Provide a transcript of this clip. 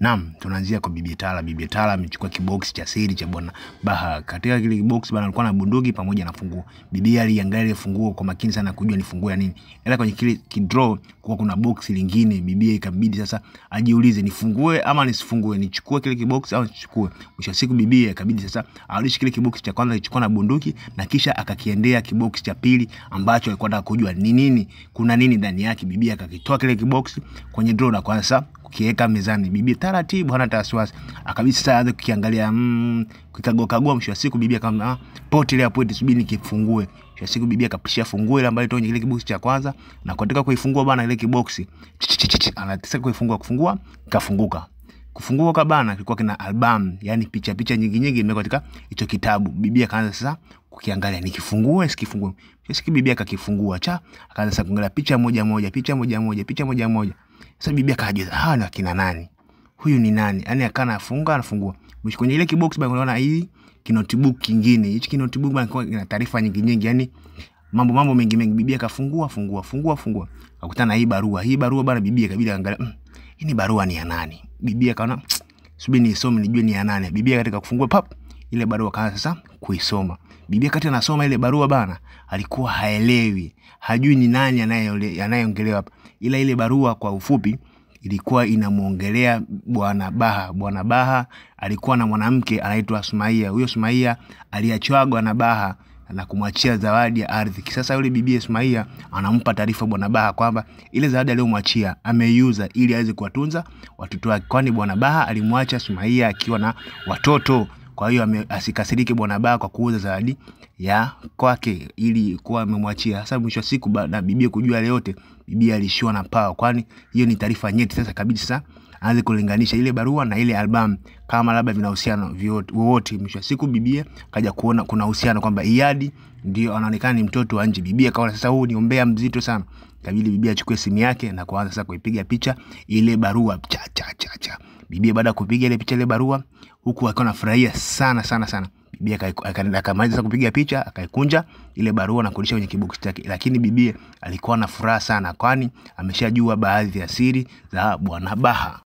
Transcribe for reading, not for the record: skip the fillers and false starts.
Naam, tunaanzia kwa Bibi Tala. Bibi Tala amechukua kibox cha siri cha Bwana Baha. Katika kile kibox bwana alikuwa na bunduki pamoja na funguo. Bibi aliangalia ile funguo kwa makini sana kujua ni funguo ya nini. Ila kwenye kile kidraw kwa kuna box lingine, bibi ikabidi sasa ajiulize nifungue ama nisifungue, nichukue kile kibox au nichukue. Mwisho siku bibi ikabidi sasa arudishe kile kibox cha kwanza alichukua na bunduki na kisha akakiendea kibox cha pili ambacho alikuwa anataka kujua ni nini, kuna nini ndani yake. Bibi akakitoa kile kibox kwenye draw na kwanza kukiweka mezani. Bibi taratibu hana taswasi akabisa sasa aanze kukiangalia kukagua. Mwisho wa siku bibi akamwambia poti ile hapo subiri nikifungue. Mwisho wa siku bibi akapishia funguo ile ambayo itoa kile kibox cha kwanza na katika kuifungua bana ile kibox anataka kufungua kafunguka. Kufunguka bana kilikuwa kina album, yani picha nyingi imewekwa katika hicho kitabu. Bibi akaanza sasa kukiangalia nikifungue sikifungue. Sasa bibi akakifungua akaanza sasa kuangalia picha moja moja. Sasa bibi akajiuliza hawa kina nani? Huyu ni nani? Yani akana anafungua. Mwisho kwenye ile kibox bana unaona hii notebook kingine. Hichi notebook bana kina taarifa nyingi yani mambo mengi. Bibi akafungua. Akakutana na hii barua. Hii barua bana bibi akabidi angalia hii ni barua ni ya nani? Bibi akaona subiri nisome nijue ni ya nani. Bibi katika kufungua ile barua kaanza sasa kuisoma. Bibi wakati anasoma ile barua bana alikuwa haelewi, hajui ni nani anayeongelewa hapa. Ila ile barua kwa ufupi ilikuwa inamuongelea Bwana Baha. Bwana Baha alikuwa na mwanamke anaitwa Sumaia. Huyo Sumaia aliachwa na Baha na kumwachia zawadi ya ardhi. Sasa yule bibi Sumaia anampa taarifa Bwana Baha kwamba ile zawadi aliyomwachia ameiuza ili aweze kuwatunza watoto wake, kwani Bwana Baha alimwacha Sumaia akiwa na watoto. Kwa hiyo asikasirike Bwana Baha kwa kuuza zawadi ya kwake ili kuwa amemwachia. Sasa mwisho wa siku na bibi kujua ile yote, bibi alishiwa na pao, kwani hiyo ni taarifa nyeti. Sasa kabisa aanze kulinganisha ile barua na ile album kama labda vina uhusiano wote. Mwisho wa siku bibi kaja kuona kuna uhusiano kwamba Iyadi ndio anaonekana ni mtoto wa nje. Bibi akaona sasa huu ni ombea mzito sana. Kabili bibi achukue simu yake na kuanza sasa kuipiga picha ile barua cha. Bibi baada kupiga ile picha ile barua huku akawa anafurahia sana. Bibi akamaliza kupiga picha akaikunja ile barua na kurudisha kwenye kibox chake. Lakini bibi alikuwa na furaha sana kwani ameshajua baadhi ya siri za Bwana Baha.